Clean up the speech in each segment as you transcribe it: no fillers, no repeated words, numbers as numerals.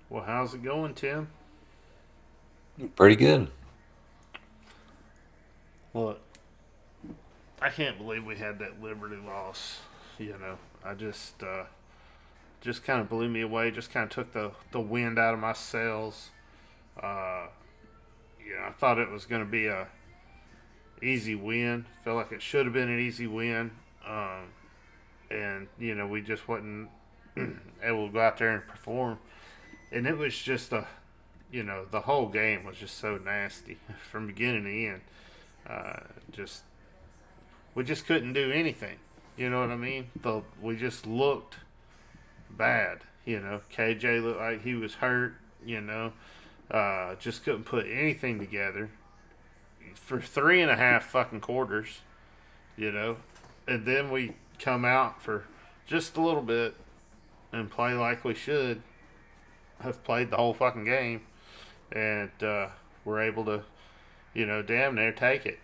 Well, how's it going, Tim? Pretty good. Look, I can't believe we had that Liberty loss. I just kind of blew me away. Just kind of took the wind out of my sails. Uh, I thought it was going to be a easy win. Felt like it should have been an easy win. And we just wasn't able to go out there and perform. And it was just the whole game was just so nasty from beginning to end. Uh, just we just couldn't do anything. You know what I mean? We just looked bad. KJ looked like he was hurt. Just couldn't put anything together for 3.5 fucking quarters. You know, and then we come out for just a little bit and play like we should have played the whole fucking game, and we're able to, damn near take it.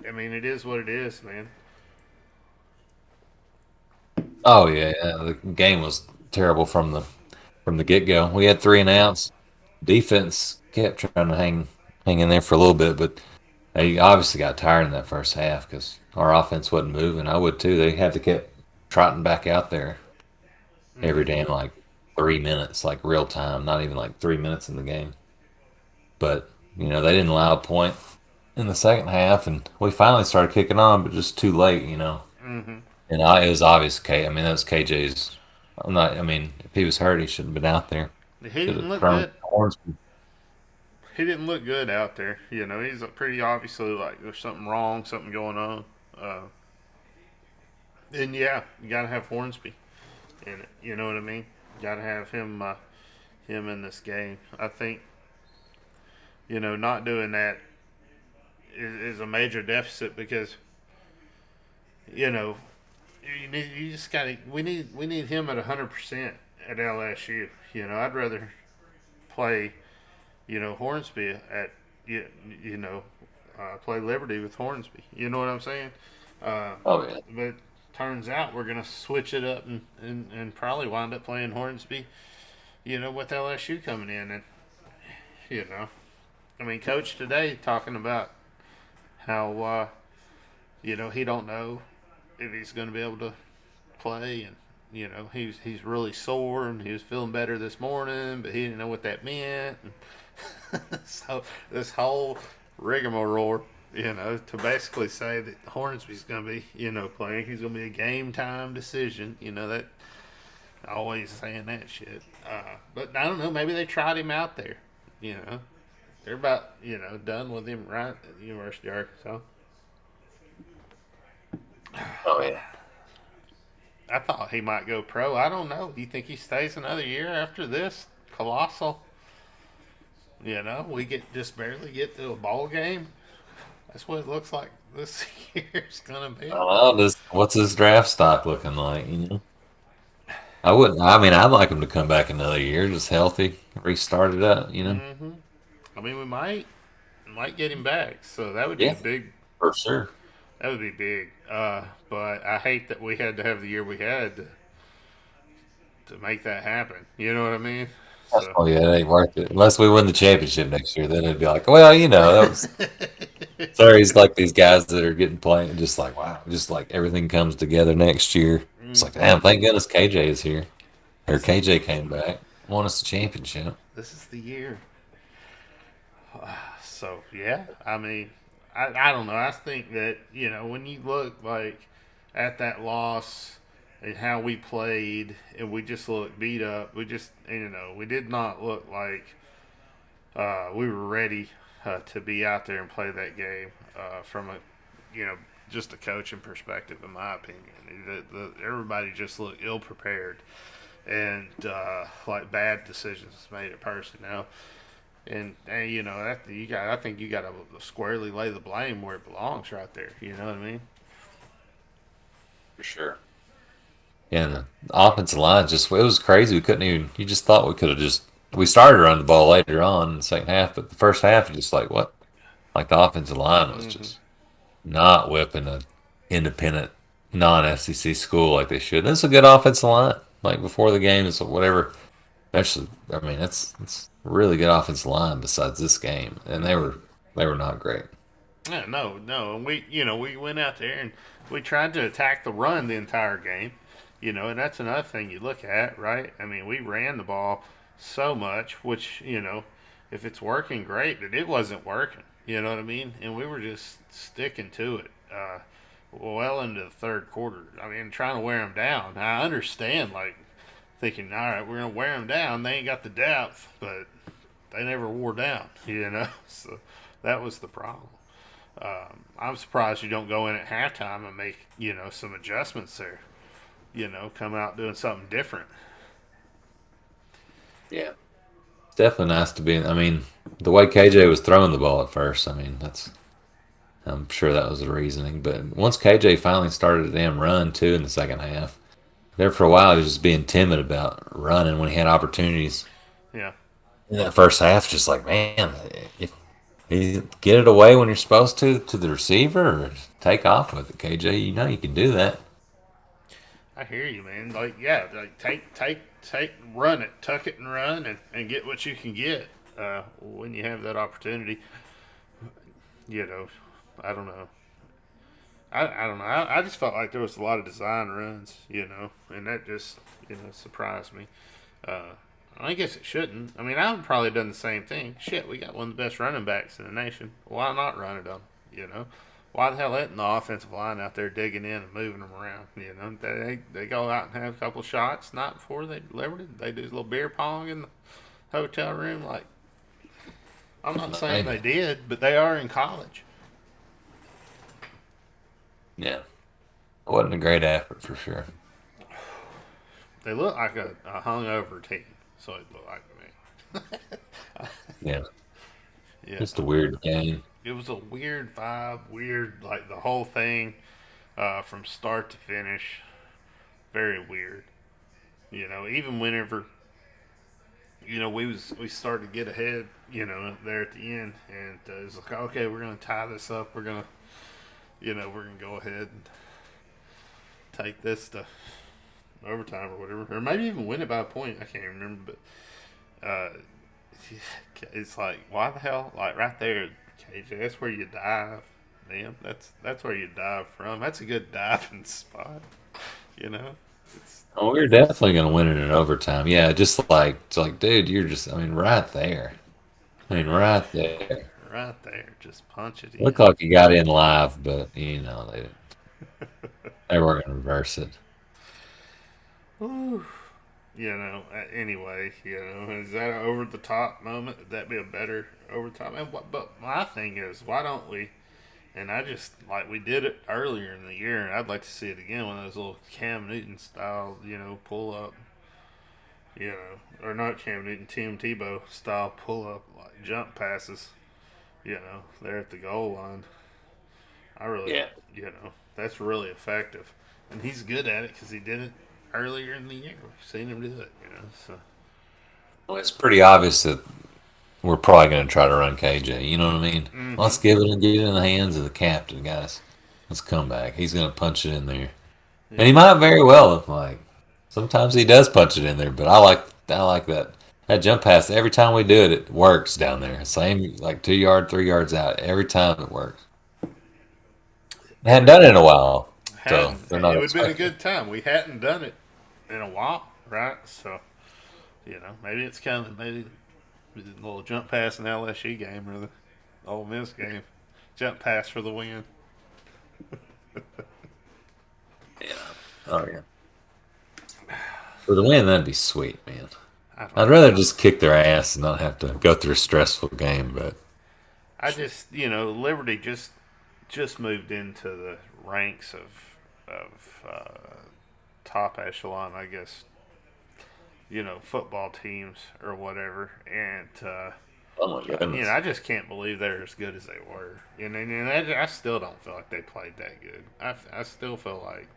I mean, it is what it is, man. Oh yeah, the game was terrible from the get go. We had three and outs. Defense kept trying to hang in there for a little bit, but they obviously got tired in that first half because our offense wasn't moving. I would too. They had to keep trotting back out there every Mm-hmm. damn like 3 minutes, like real time, not even like 3 minutes in the game. But they didn't allow a point in the second half, and we finally started kicking on, but just too late. Mm-hmm. And it was obvious. I mean, that was KJ's. I'm not. I mean, if he was hurt, he shouldn't have been out there. He Should didn't have look thrown good. horns. He didn't look good out there. He's pretty obviously like there's something wrong, something going on. Uh, and yeah, you gotta have Hornsby in it. You know what I mean? Gotta have him in this game. I think not doing that is a major deficit because you know you just got to we need him at 100% at LSU. I'd rather play Hornsby at you, you know play Liberty with Hornsby. You know what I'm saying? Uh, Oh yeah, but turns out we're gonna switch it up and probably wind up playing Hornsby. With LSU coming in and you know I mean, Coach today talking about how he don't know if he's going to be able to play, and he's really sore and he was feeling better this morning, but he didn't know what that meant. So this whole rigmarole, to basically say that Hornsby's going to be playing, he's going to be a game time decision. That always saying that shit. But I don't know. Maybe they tried him out there. You know, they're about done with him right at the University of Arkansas. oh yeah. I thought he might go pro. I don't know. Do you think he stays another year after this colossal? We just barely get to a ball game. That's what it looks like this year's gonna I be. don't know. What's his draft stock looking like? I wouldn't. I mean, I'd like him to come back another year, just healthy, restart it up. Mm-hmm. I mean, we might get him back, so that would be Yeah, big. for sure. That would be big. But I hate that we had to have the year we had to make that happen. You know what I mean? So. Oh yeah, it ain't worth it unless we win the championship next year. Then it'd be like, well, that was. Sorry, it's like these guys that are getting playing, just like wow, just like everything comes together next year. It's like, Mm-hmm. damn, thank goodness KJ is here, or This is KJ came back, won us the championship. this is the year. So yeah, I mean, I don't know. I think that when you look like at that loss and how we played, and we just looked beat up. We just we did not look like we were ready to be out there and play that game from a you know just a coaching perspective, in my opinion. Everybody just looked ill prepared and like bad decisions made at personnel. And that I think you got to squarely lay the blame where it belongs, right there. You know what I mean? For sure. Yeah, and the offensive line just it was crazy. We couldn't even. You just thought we could have just. We started to run the ball later on in the second half, but the first half, you just like what? Like the offensive line was Mm-hmm. just not whipping a independent non-SEC school like they should. This is a good offensive line. like before the game, is whatever. Actually, I mean, it's really good offensive line besides this game, and Mm-hmm. they were not great. Yeah, no, and we went out there and we tried to attack the run the entire game, and that's another thing you look at, right? I mean, we ran the ball so much, which if it's working, great, but it wasn't working. You know what I mean? And we were just sticking to it. Well into the third quarter. I mean, trying to wear them down. I understand, like thinking, all right, we're gonna wear them down. They ain't got the depth, but they never wore down. So that was the problem. I'm surprised you don't go in at halftime and make some adjustments there. Come out doing something different. Yeah, it's definitely nice to be. I mean, the way KJ was throwing the ball at first, I mean, that's I'm sure that was the reasoning. But once KJ finally started a damn run too in the second half, there for a while he was just being timid about running when he had opportunities. Yeah, In that first half, just like man, if you get it away when you're supposed to the receiver, or take off with it, KJ. You know you can do that. I hear you, man. Like, yeah, like run it, tuck it, and run, and get what you can get when you have that opportunity. You know, I don't know. I don't know. I just felt like there was a lot of design runs, and that just surprised me. Uh, I guess it shouldn't. I mean, I would probably done the same thing. Shit, we got one of the best running backs in the nation. Why not run it on 'em, Why the hell letting the offensive line out there digging in and moving them around? They go out and have a couple shots. Not before they delivered it. They do a little beer pong in the hotel room. Like, I'm not saying Maybe. they did, but they are in college. Yeah, it wasn't a great effort for sure. They look like a hungover team. So it looked like to me. Yeah, Yeah, just a weird game. it was a weird vibe, weird like the whole thing from start to finish. Very weird. Even whenever we started to get ahead, there at the end, and it was like, okay, we're gonna tie this up. We're gonna go ahead and take this to overtime or whatever, or maybe even win it by a point. I can't remember, but it's like, why the hell? Like right there, KJ. That's where you dive, man. That's where you dive from. That's a good diving spot. You know, it's Oh, we are definitely going to win it in overtime. Yeah, it's like, dude, you're just, I mean, right there. I mean, right, right there. right there. Just punch it Looked in. like you got in live, but they weren't going to reverse it. Whew. Anyway, is that an over the top moment? Would that be a better overtime? But my thing is, why don't we? And I just like we did it earlier in the year, and I'd like to see it again. One of those little Cam Newton style, pull up, or not Cam Newton, Tim Tebow style pull up, like jump passes, there at the goal line. I really, Yeah. that's really effective, and he's good at it because he did it earlier in the year. We've seen him do it, So Well, it's pretty obvious that we're probably going to try to run KJ. You know what I mean? mm-hmm. Let's give it and get it in the hands of the captain, guys. Let's come back. He's going to punch it in there. And Yeah, he might very well. Like, sometimes he does punch it in there, but I like that jump pass. Every time we do it, it works down there. Same like 2 yard, 3 yards out. Every time it works. They hadn't every done it in a while, so hadn't. they're It not would have been a expecting. good time. We hadn't done it in a while, right? So maybe it's kind of maybe a little jump pass in the LSU game or the Ole Miss game. Jump pass for the win. Yeah. Oh yeah. For the win, that'd be sweet, man. I don't I'd know. rather just kick their ass and not have to go through a stressful game, but I just Liberty just moved into the ranks of top echelon, I guess. Football teams or whatever, and oh my goodness. I just can't believe they're as good as they were. I still don't feel like they played that good. I still feel like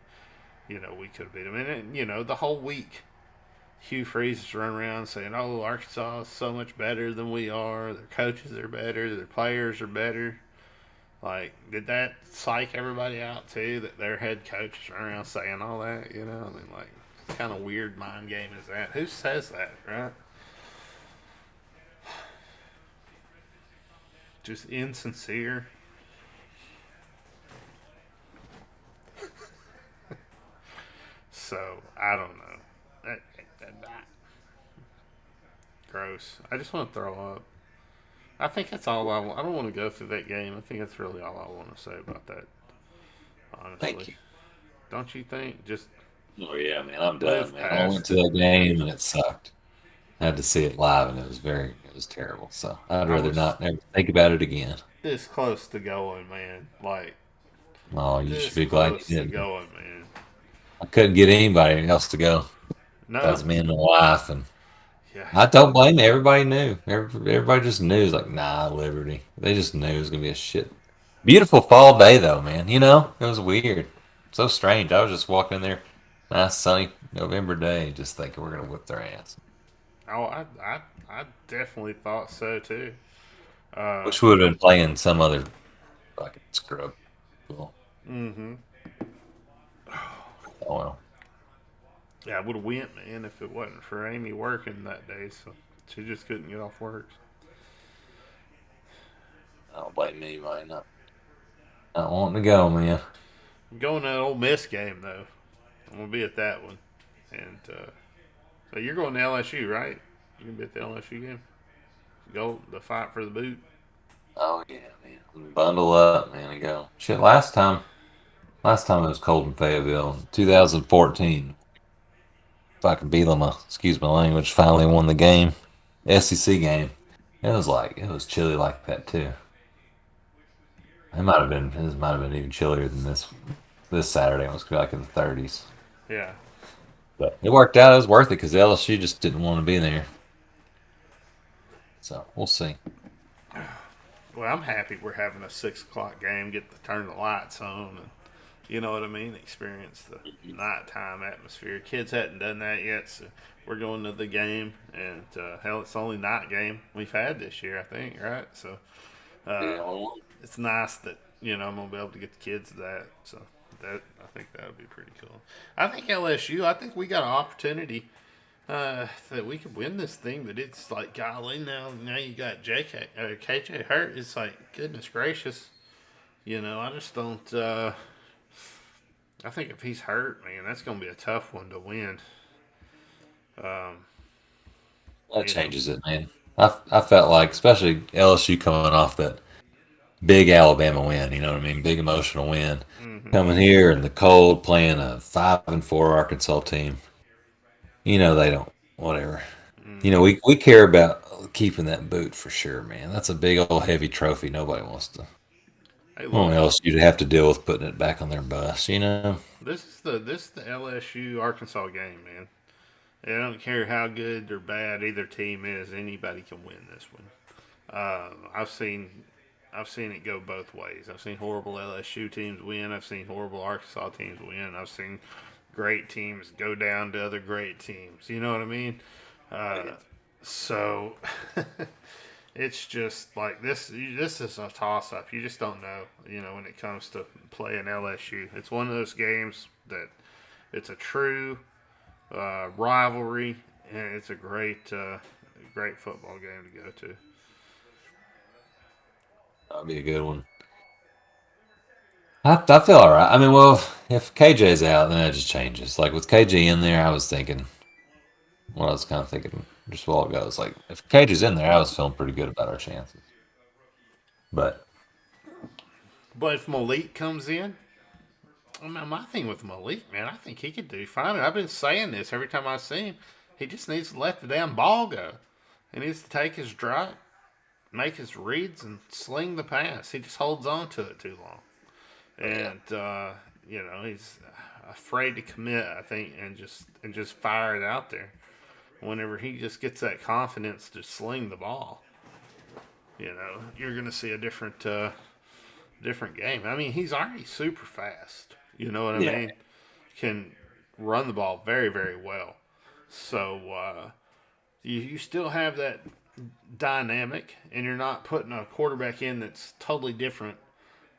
we could have beat them. And the whole week, Hugh Freeze is running around saying, "Oh, Arkansas is so much better than we are. Their coaches are better. Their players are better." Like, did that psych everybody out too? That their head coach is running around saying all that? I mean, like, What kind of weird mind game is that? Who says that, right? Just insincere. So I don't know. Gross. I just want to throw up. I think that's all I want. I don't want to go through that game. I think that's really all I want to say about that. Thank Honestly, you. don't you think? Just Oh yeah, man, I'm done, move man. I went past to it. that game and it sucked. I had to see it live and it was terrible. So I'd I rather was not ever think about it again. this close to going, man. Like Oh, you should this be glad you close to didn't. going, man. I couldn't get anybody else to go. That No, was me and my wife, and yeah, I don't blame me. Everybody knew. Everybody just knew. It was like, nah, Liberty. They just knew it was gonna be a shit. Beautiful fall day though, man. It was weird. So strange. I was just walking in there, nice sunny November day, just thinking we're gonna whip their ass. oh, I definitely thought so too. Uh, Wish we would have been playing some other fucking scrub. Well, mm-hmm. oh well. Yeah, I would have went, man, if it wasn't for Amy working that day. So she just couldn't get off work. I don't blame anybody. Not wanting to go, man. I'm going to that Ole Miss game though. I'm gonna be at that one, and so you're going to LSU, right? You gonna be at the LSU game? Go the fight for the boot. Oh yeah, man. Bundle up, man, and go. Shit, last time it was cold in Fayetteville, 2014. Fucking Bielema, excuse my language, finally won the game, SEC game. It was chilly like that too. It might have been even chillier than this Saturday. It was like in the 30s. Yeah. But it worked out. It was worth it because LSU just didn't want to be there. So we'll see. Well, I'm happy we're having a 6 o'clock game. Get to turn the lights on, and you know what I mean. Experience the nighttime atmosphere. Kids hadn't done that yet, so we're going to the game. And hell, it's the only night game we've had this year, I think. Right? So uh, Yeah, it's nice that I'm gonna be able to get the kids that. So that I think that would be pretty cool. I think LSU. I think we got an opportunity that we could win this thing, but it's like, golly, now you got KJ hurt. It's like, goodness gracious, I just don't. I think if he's hurt, man, that's gonna be a tough one to win. Um, that you know, changes it, man. I felt like, especially LSU coming off that big Alabama win. You know what I mean? Big emotional win. hmm Coming here in the cold, playing a 5-4 Arkansas team. They don't. Whatever. hmm We care about keeping that boot for sure, man. That's a big old heavy trophy. Nobody wants to. Hey, No one look, else you'd have to deal with putting it back on their bus. this is the LSU Arkansas game, man. I don't care how good or bad either team is. Anybody can win this one. I've seen it go both ways. I've seen horrible LSU teams win. I've seen horrible Arkansas teams win. I've seen great teams go down to other great teams. You know what I mean? Uh, so it's just like this. This is a toss up. You just don't know. When it comes to playing LSU, it's one of those games that it's a true rivalry, and it's a great football game to go to. That'd be a good one. I feel all right. I mean, well, if KJ's out, then it just changes. Like with KJ in there, I was thinking, what I was kind of thinking just a while ago is like, if KJ's in there, I was feeling pretty good about our chances. But But if Malik comes in, I mean, my thing with Malik, man, I think he could do fine. And I've been saying this every time I see him. He just needs to let the damn ball go. He needs to take his drop, make his reads, and sling the pass. He just holds on to it too long. yeah, And he's afraid to commit, I think, and just fire it out there. Whenever he just gets that confidence to sling the ball, you're gonna see a different game. I mean, he's already super fast. You know what I yeah, mean? Can run the ball very, very well. So you still have that dynamic, and you're not putting a quarterback in that's totally different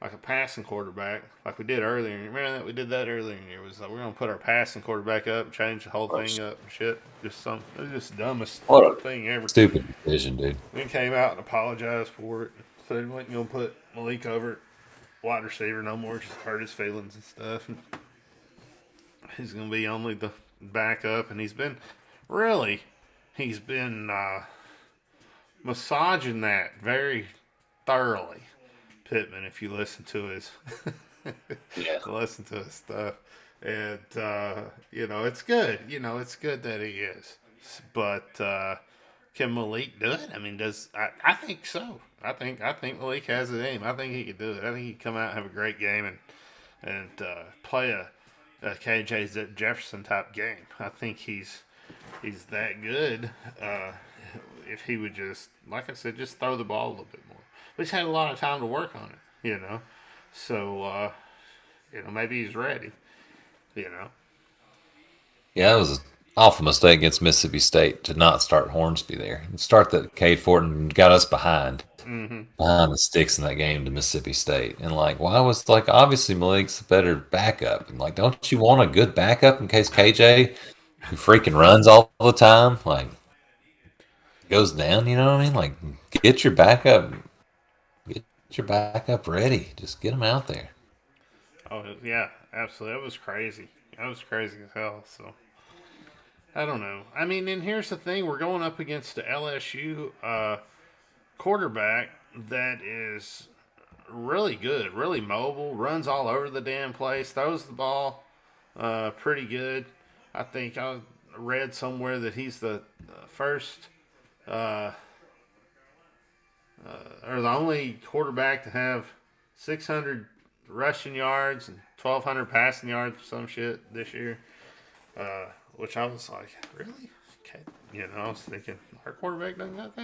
like a passing quarterback, like we did earlier. Remember that we did that earlier in the year? Was like we're gonna put our passing quarterback up, change the whole thing up and shit. It was just the dumbest What a thing ever. stupid decision, dude. We came out and apologized for it. Said we wasn't gonna put Malik over at wide receiver no more, just hurt his feelings and stuff. And he's gonna be only the backup, and he's been massaging that very thoroughly. Pittman, if you listen to his listen to his stuff, and it's good. It's good that he is, but can Malik do it? I mean, I think so. I think Malik has it in him. I think he could do it. I think he could come out and have a great game and play a KJ Jefferson type game. I think he's that good. If he would just, like I said, just throw the ball a little bit more. But he's had a lot of time to work on it, So, maybe he's ready, Yeah, that was an awful mistake against Mississippi State to not start Hornsby there. Start that Cade Fortin got us behind the sticks in that game to Mississippi State. And why was obviously Malik's a better backup. And don't you want a good backup in case KJ, who freaking runs all the time, goes down, you know what I mean? Get your backup ready. Just get him out there. Oh, yeah, absolutely. That was crazy. That was crazy as hell. So, I don't know. I mean, and here's the thing. We're going up against the LSU quarterback that is really good, really mobile, runs all over the damn place, throws the ball pretty good. I think I read somewhere that he's the first or the only quarterback to have 600 rushing yards and 1,200 passing yards or some shit this year. Which I was like, really? Okay. I was thinking, our quarterback doesn't got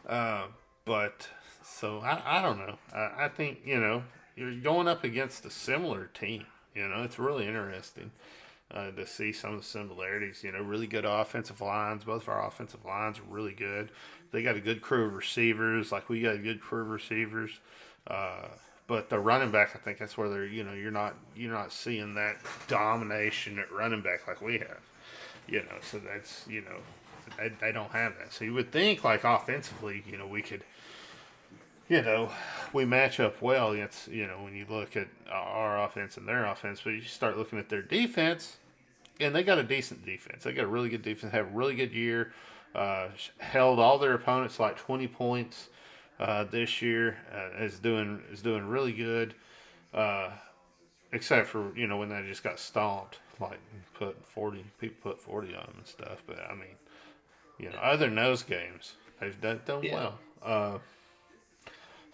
that? But, so, I don't know. I think, you're going up against a similar team. It's really interesting to see some of the similarities. Really good offensive lines. Both of our offensive lines are really good. They got a good crew of receivers. We got a good crew of receivers. But the running back, I think that's where they're, you're not seeing that domination at running back like we have. So that's, they don't have that. So you would think offensively, we could, we match up well against, when you look at our offense and their offense, but you start looking at their defense, and they got a decent defense. They got a really good defense, have a really good year, held all their opponents 20 points this year, is doing really good, except for, when they just got stomped, people put 40 on them and stuff, but I mean, other than those games, they've done well.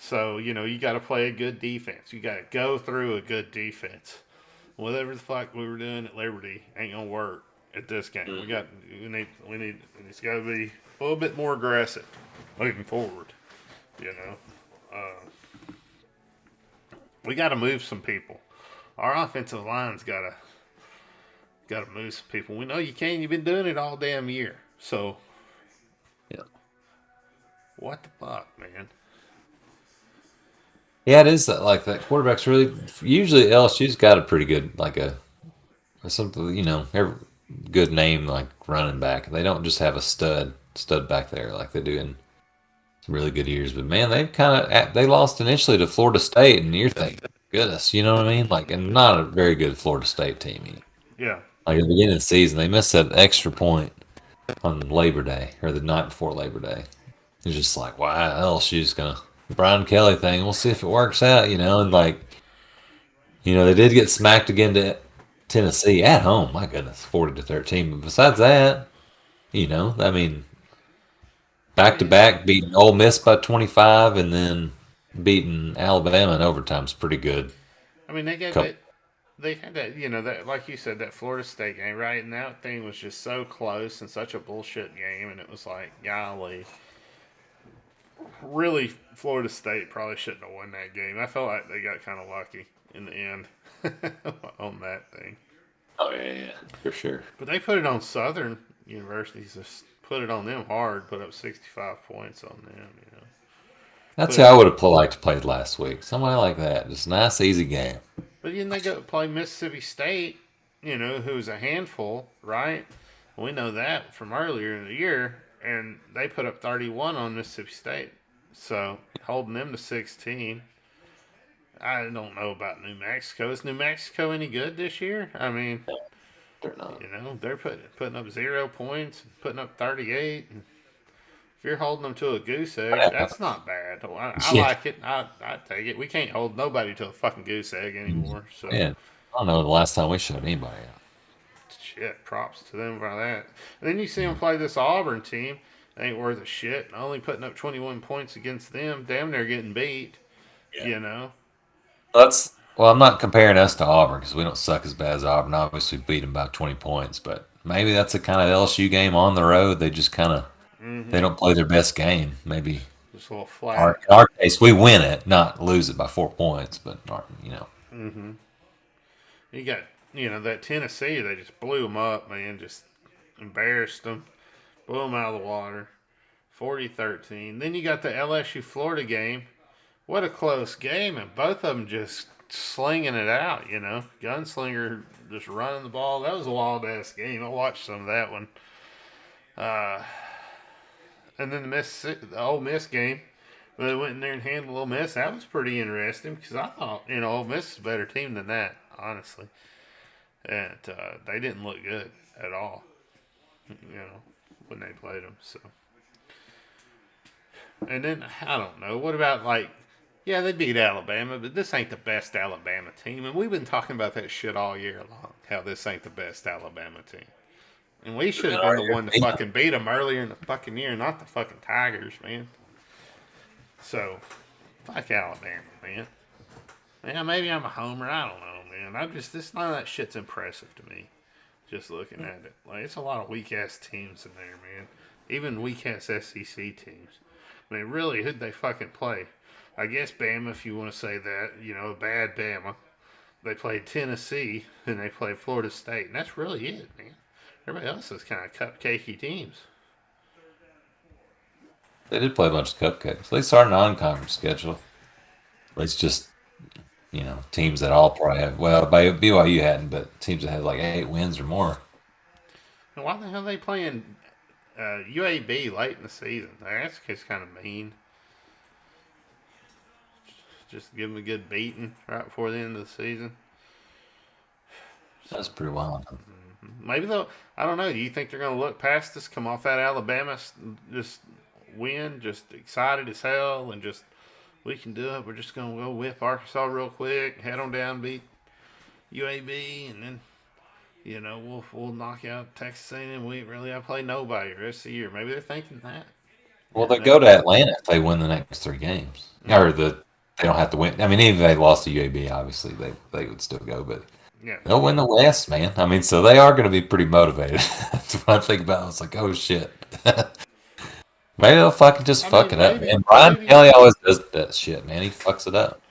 So, you got to play a good defense. You got to go through a good defense. Whatever the fuck we were doing at Liberty ain't going to work at this game. It's got to be a little bit more aggressive moving forward, We got to move some people. Our offensive line's got to move some people. We know you can. You've been doing it all damn year. So, yeah. What the fuck, man? Yeah, it is that quarterback's really usually LSU's got a pretty good something every good name running back. They don't just have a stud back there like they do in some really good years. But man, they lost initially to Florida State, and you're thinking, goodness, you know what I mean? And not a very good Florida State team either. Yeah. At the beginning of the season, they missed that extra point on Labor Day or the night before Labor Day. It's just wow, LSU's gonna. Brian Kelly thing. We'll see if it works out, and they did get smacked again to Tennessee at home. My goodness, 40-13. But besides that, I mean, back to back beating Ole Miss by 25, and then beating Alabama in overtime is pretty good. I mean, they had that, that like you said, that Florida State game, right? And that thing was just so close and such a bullshit game, and it was golly. Really, Florida State probably shouldn't have won that game. I felt like they got kind of lucky in the end on that thing. Oh, yeah, for sure. But they put it on Southern universities, just put it on them hard, put up 65 points on them, That's But who I would have liked to play last week. Somebody like that. Just a nice, easy game. but then they go play Mississippi State, who's a handful, right? We know that from earlier in the year, and they put up 31 on Mississippi State. So holding them to 16. I don't know about New Mexico. Is New Mexico any good this year? I mean, They're not. they're putting up 0 points, putting up 38. And if you're holding them to a goose egg, that's not bad. I Yeah. like it. I take it. We can't hold nobody to a fucking goose egg anymore. So Man, I don't know the last time we shut anybody out. shit, props to them for that. And then you see them play this Auburn team. They ain't worth a shit. Only putting up 21 points against them. Damn, they're getting beat. Yeah. You know. Well, I'm not comparing us to Auburn because we don't suck as bad as Auburn. Obviously, we beat them by 20 points, but maybe that's a kind of LSU game on the road. They just kind of they Mm-hmm. don't play their best game. Maybe Just a little flat. in our case, we win it, not lose it by 4 points, but Mm-hmm. You got that Tennessee. They just blew them up, man. Just embarrassed them. Blew them out of the water. 40-13. Then you got the LSU Florida game. What a close game, and both of them just slinging it out. Gunslinger just running the ball. That was a wild ass game. I watched some of that one. Uh, and then the Ole Miss game. They went in there and handled Ole Miss. That was pretty interesting because I thought Ole Miss is a better team than that, honestly. And they didn't look good at all. When they played them. So. And then I don't know. What about yeah, they beat Alabama, but this ain't the best Alabama team. And we've been talking about that shit all year long. How this ain't the best Alabama team. And we should have been the one to fucking beat them earlier in the fucking year, not the fucking Tigers, man. So, fuck Alabama, man. Yeah, maybe I'm a homer. I don't know, man. None of that shit's impressive to me. Just looking at it, it's a lot of weak ass teams in there, man. Even weak ass SEC teams. I mean, really, who'd they fucking play? I guess Bama, if you want to say that. A bad Bama. They played Tennessee, and they played Florida State, and that's really it, man. Everybody else is kind of cupcakey teams. they did play a bunch of cupcakes. At least our non-conference schedule. At least just teams that all probably have. Well, BYU hadn't, but teams that had like 8 wins or more. And why the hell are they playing UAB late in the season? That's just kind of mean. Just give them a good beating right before the end of the season. That's pretty wild. Maybe they'll. I don't know. Do you think they're going to look past us, come off that Alabama, just win, just excited as hell, and just we can do it. We're just going to go whip Arkansas real quick, head on down, beat UAB, and then we'll knock out Texas A&M. We ain't really got to play nobody the rest of the year. Maybe they're thinking that. Well, they go to Atlanta if they win the next 3 games, or they don't have to win. I mean, even if they lost to UAB, obviously they would still go, but Yeah. they'll win the West, man. I mean, so they are going to be pretty motivated. That's what I think about. I was like, oh shit. Maybe they'll fucking just fuck it up, man. Brian Kelly always does that shit, man. He fucks it up.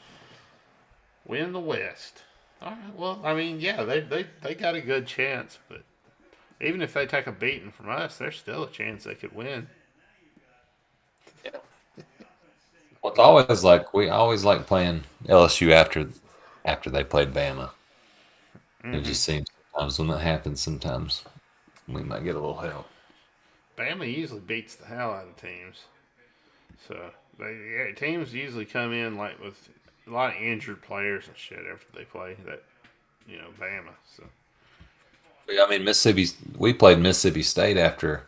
Win the West. All right. Well, I mean, yeah, they got a good chance, but even if they take a beating from us, there's still a chance they could win. Yeah. Well, it's always like we always like playing LSU after they played Bama. It just seems sometimes when that happens, sometimes we might get a little help. Bama usually beats the hell out of teams, so teams usually come in with a lot of injured players and shit after they play that, Bama. So. I mean, we played Mississippi State after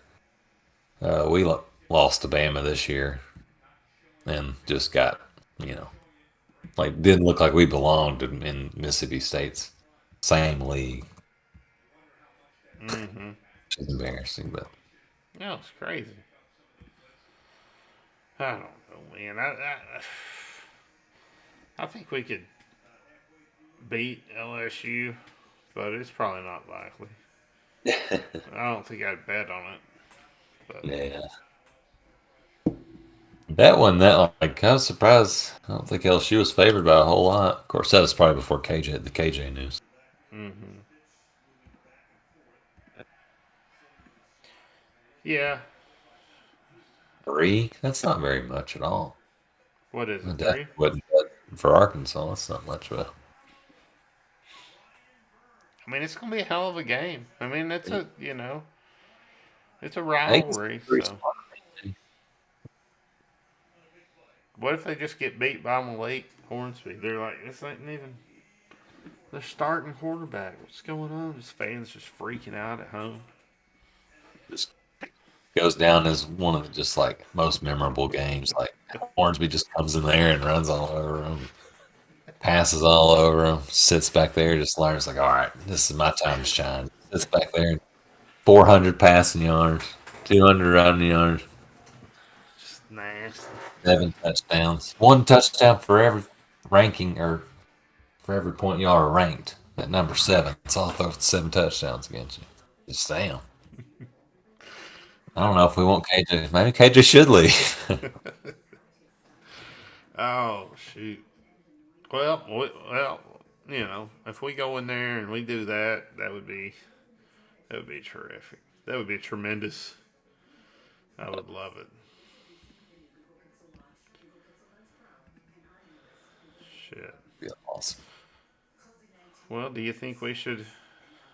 we lost to Bama this year, and just got didn't look like we belonged in Mississippi State's same league. Mm-hmm. Which is embarrassing, but Yeah, it's crazy. I don't know, man. I think we could beat LSU, but it's probably not likely. I don't think I'd bet on it. But. yeah. That one, I was surprised. I don't think LSU was favored by a whole lot. Of course, that was probably before the KJ news. Mm-hmm. Yeah. 3? That's not very much at all. What is I it, definitely 3? wouldn't. But for Arkansas, it's not much of I mean, it's gonna be a hell of a game. I mean, it's a. it's a Aiden's rivalry. pretty So, smart. what if they just get beat by Malik Hornsby? They're like, this ain't even the starting quarterback. What's going on? Just fans just freaking out at home. Just goes down as one of the just like most memorable games. Like Hornsby just comes in there and runs all over him, passes all over him, sits back there, just learns like, all right, this is my time to shine. Sits back there, 400 passing yards, 200 running yards, Just nasty. 7 touchdowns, 1 touchdown for every ranking or for every point you are ranked at number 7. So I'll throw 7 touchdowns against you. Just damn. I don't know if we want KJ. Maybe KJ should leave. Oh shoot. Well, if we go in there and we do that, that would be terrific. That would be tremendous. I would love it. Shit. Yeah, awesome. Well, do you think we should?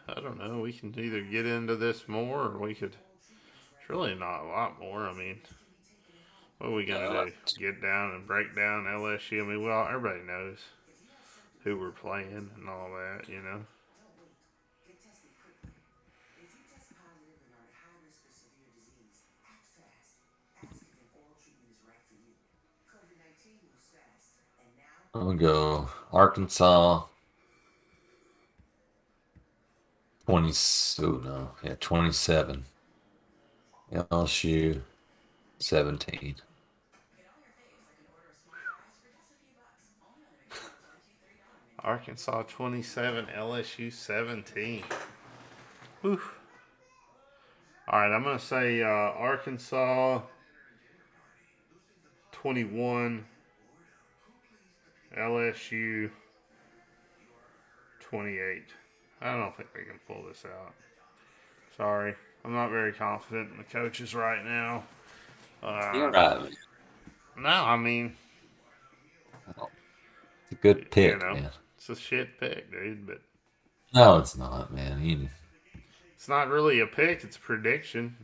I don't know. We can either get into this more, or we could. It's really not a lot more. I mean, what are we gonna Uh, do? Get down and break down LSU? I mean, well, everybody knows who we're playing and all that. I'm gonna go Arkansas 20. Oh no, yeah, 27. LSU 17. Arkansas 27, LSU 17. Whew. All right, I'm gonna say Arkansas 21, LSU 28. I don't think we can pull this out. Sorry, I'm not very confident in the coaches right now. You're Uh, right, man. no, I mean, It's a good you pick, know, man. it's a shit pick, dude. But No, it's not, man. it's not really a pick; it's a prediction.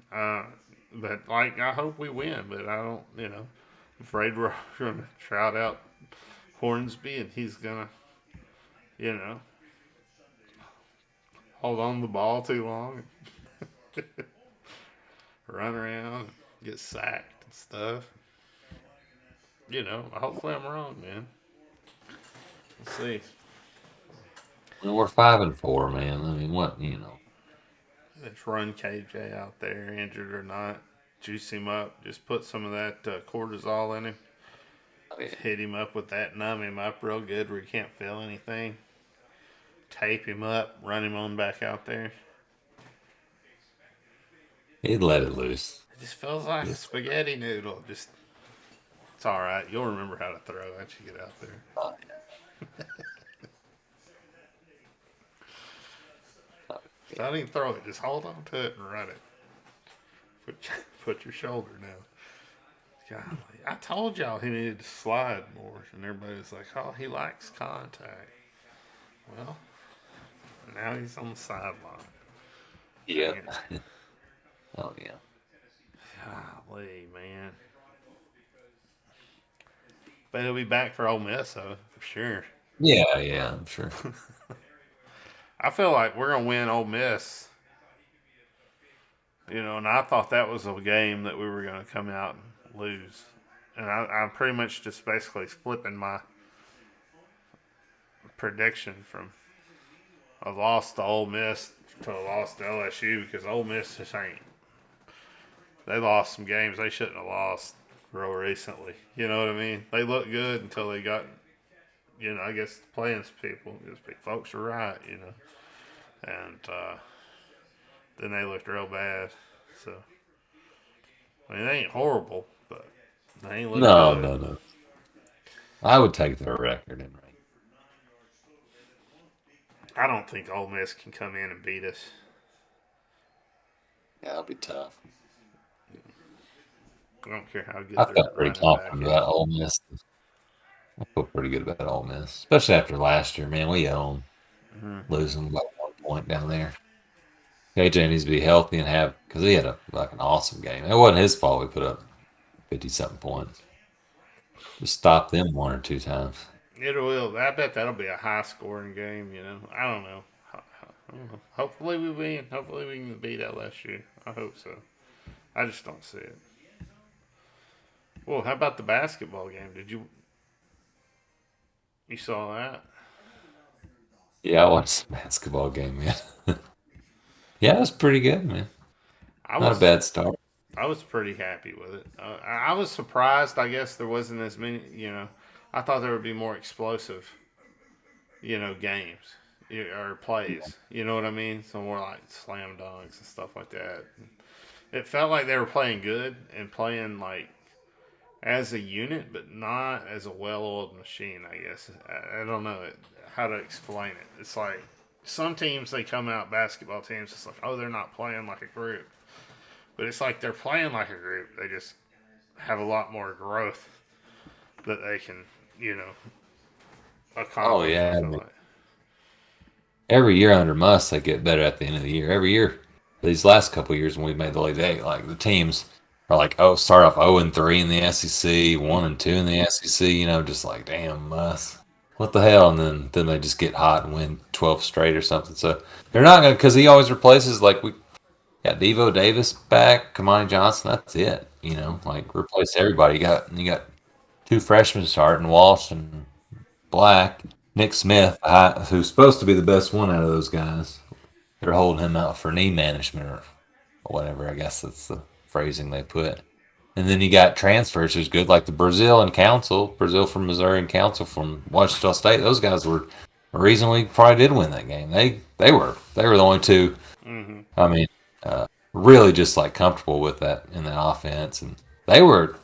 But like, I hope we win, but I don't. I'm afraid we're gonna trout out Hornsby, and he's gonna, you know, hold on to the ball too long, and run around, and get sacked and stuff. Hopefully I'm wrong, man. Let's see. Well, we're 5-4, man. I mean, Let's run KJ out there, injured or not. Juice him up. Just put some of that cortisol in him. Hit him up with that, numb him up real good where he can't feel anything. Tape him up, run him on back out there. he'd let it loose. It just feels like a spaghetti noodle. It's all right. You'll remember how to throw once you get out there. Uh, Don't even throw it. Just hold on to it and run it. Put your shoulder down. Golly, I told y'all he needed to slide more, and everybody was like, "Oh, he likes contact." Well, now he's on the sideline. yeah. Oh, yeah. Golly, man. But he'll be back for Ole Miss, though, for sure. Yeah, yeah, I'm sure. I feel like we're gonna win Ole Miss. And I thought that was a game that we were gonna come out and lose. And I'm pretty much just basically flipping my prediction from a loss to Ole Miss to a loss to LSU because Ole Miss just ain't. They lost some games they shouldn't have lost real recently. You know what I mean? They looked good until they got, I guess playing people, folks are right. And then they looked real bad. So, I mean, they ain't horrible, but they ain't looking No, good. no, no. I would take their record and rank. I don't think Ole Miss can come in and beat us. Yeah, that'll be tough. I don't care how good I their felt pretty running back confident is. about Ole Miss I feel pretty good about Ole Miss, especially after last year. Man, we own Mm-hmm. losing by 1 point down there. KJ needs to be healthy and have because he had an awesome game. It wasn't his fault we put up 50 something points. Just stop them 1 or 2 times. It will. I bet that'll be a high scoring game. I don't know. I don't know. Hopefully we win. Hopefully we can beat LSU. I hope so. I just don't see it. Well, how about the basketball game? You saw that? Yeah, I watched the basketball game, man. Yeah, it was pretty good, man. I Not a was bad start. I was pretty happy with it. I was surprised. I guess there wasn't as many. I thought there would be more explosive. Games or plays. You know what I mean? So more like slam dunks and stuff like that. It felt like they were playing good and playing like as a unit, but not as a well-oiled machine. I guess I don't know how to explain it. It's like some teams they come out basketball teams. It's like they're not playing like a group, but it's like they're playing like a group. They just have a lot more growth that they can Oh accomplish. I yeah, I feel mean, like. every year under Muss, they get better at the end of the year. Every year, these last couple of years when we made the Elite Eight, like the teams are like, start off 0-3 in the SEC, 1-2 in the SEC. Just like damn Muss, what the hell? And then they just get hot and win 12 straight or something. So they're not gonna because he always replaces like we got Devo Davis back, Kamani Johnson. That's it. Like replace everybody. You got two freshmen starting, Walsh and Black. Nick Smith, who's supposed to be the best one out of those guys. They're holding him out for knee management or whatever. I guess that's the phrasing they put. And then you got transfers who's good, like the Brazil from Missouri and Council from Washington State. Those guys were the reason we probably did win that game. They were the only two. Mm-hmm. I mean, really just like comfortable with that in the offense, and they were,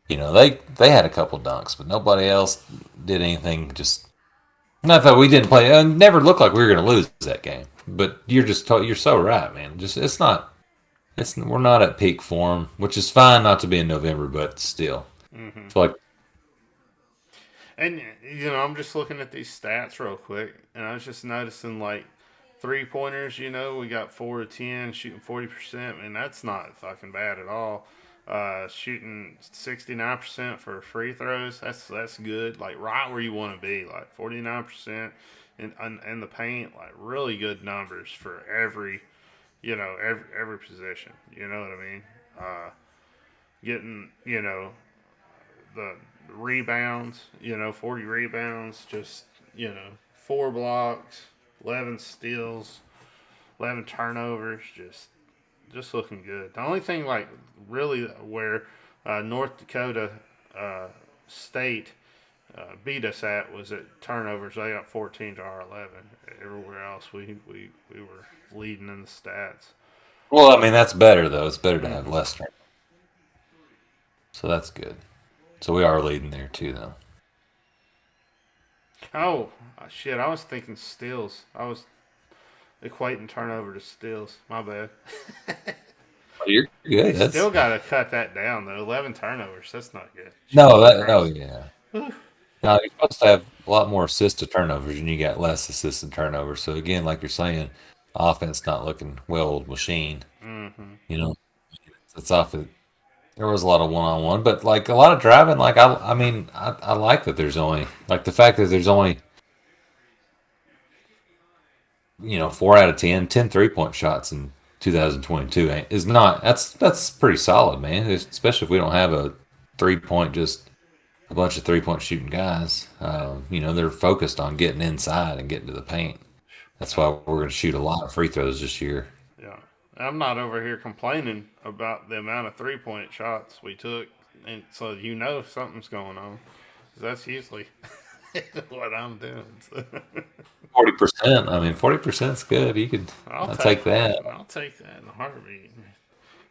they had a couple dunks, but nobody else did anything. Just not that we didn't play. It never looked like we were going to lose that game. But you're so right, man. Just it's not. We're not at peak form, which is fine not to be in November, but still, Mm-hmm. I feel like And I'm just looking at these stats real quick, and I was just noticing like 3 pointers. We got 4 of 10, shooting 40%, and that's not fucking bad at all. Shooting 69% for free throws. That's good. Like right where you want to be. Like 49% in the paint. Like really good numbers for every position. You know what I mean? Getting the rebounds, 40 rebounds, just, 4 blocks, 11 steals, 11 turnovers, just looking good. The only thing, like, really where North Dakota State beat us at was at turnovers. They got 14 to our 11. Everywhere else, we were leading in the stats. well, I mean that's better though. It's better to have Mm-hmm. less turn, so that's good. So we are leading there too, though. Oh, shit, I was thinking steals. I was equating turnover to steals. My bad. You're They good. still got to cut that down though. 11 turnovers. That's not good. No, Jesus oh Christ. yeah. No, you're supposed to have a lot more assists to turnovers, and you got less assists and turnovers. So again, like you're saying, offense not looking well-oiled machine. Mm-hmm. You know, it's off. There was a lot of one-on-one, but like a lot of driving. Like I mean, I like that there's only like the fact that there's only 4 out of 10 3-point shots in 2022 is not that's pretty solid, man. Especially if we don't have a 3-point just a bunch of 3-point shooting guys. They're focused on getting inside and getting to the paint. That's why we're going to shoot a lot of free throws this year. Yeah. I'm not over here complaining about the amount of 3-point shots we took, and so something's going on. That's usually what I'm doing. So. 40%. I mean, 40% is good. I'll I'll take take that. I'll take that in a heartbeat.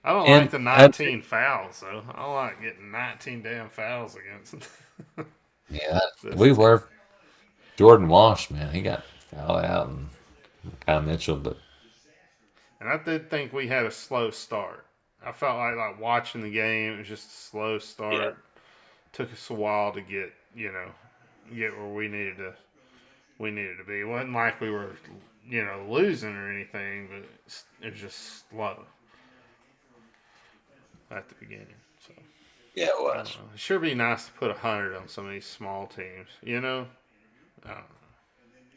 I don't like And the I, 19 fouls though. I don't like getting 19 damn fouls against yeah, this we team. were Jordan Walsh, man. He got fouled out and Kyle Mitchell, but And I did think we had a slow start. I felt like watching the game, it was just a slow yeah, start. Took us a while to get get where we needed to be. It wasn't like we were, losing or anything, but it was just slow at the beginning. So Yeah, it I don't was. know. It sure be nice to put 100 on some of these small teams, you know. I don't